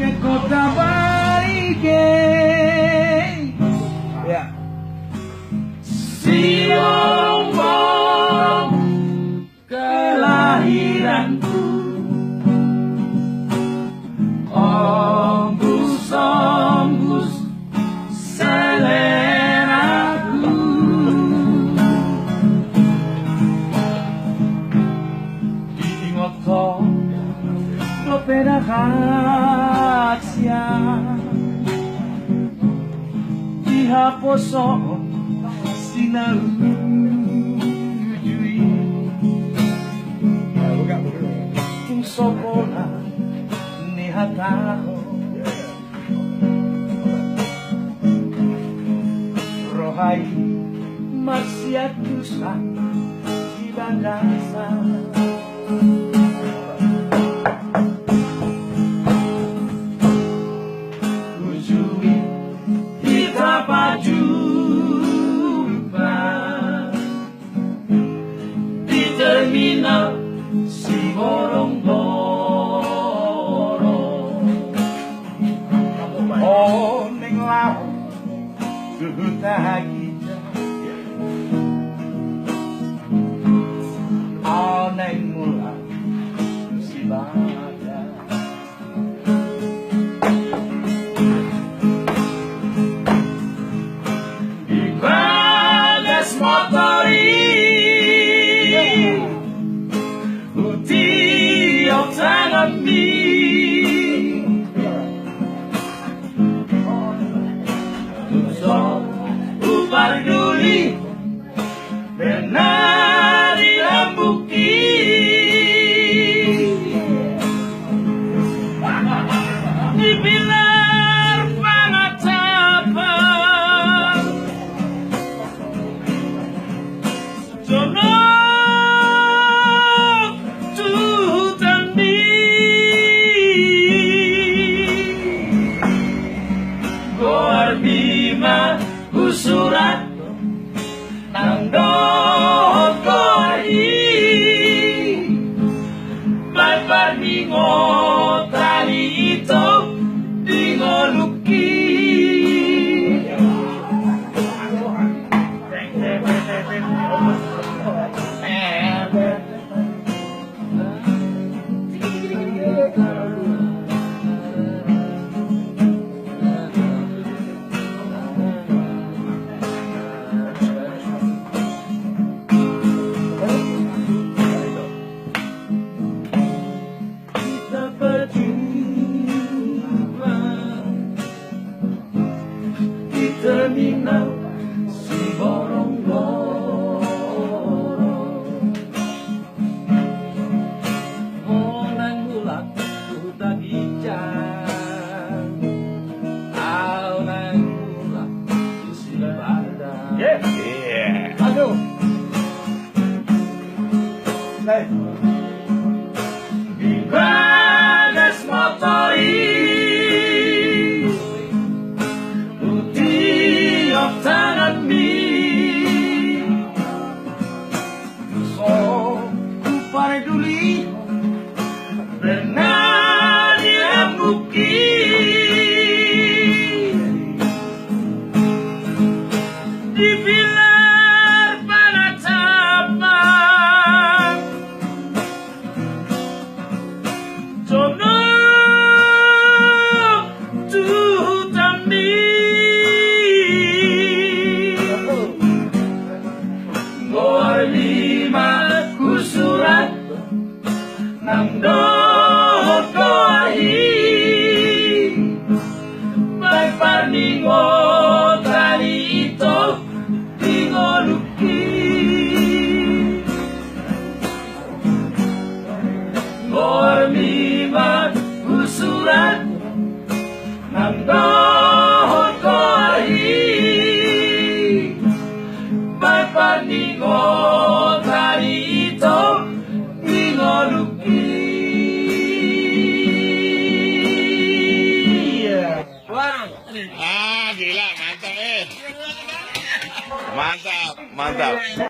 ke kota Barige. Ya. Si borong-borong kelahiranku, ombus-ombus seleraku. Dingoto lo penakasya dihaposo sinarujui kung sokola ni hataho rohai maksiatusa ibadasa. Terminal si borong-borong oh ning laut tutahagita oh ning mula si bada di bagas motori tangan mi so upar duli benar dilambuki di pilar pangatapan jono bima usurat nang dokoi babar ningo tali itu dingo luki terminal si borong-borong oh nang mulak kuda gijang au nang mulak si badan yeah aduh hey di bagas motori tangan mi so upar duli benar dilambuki di pilar panatapan jono tutami lima kusurat nang dokoi baik paningo tali itu dingo luki lima kusurat nang dokoi baik paningo gila, mantap Mantap.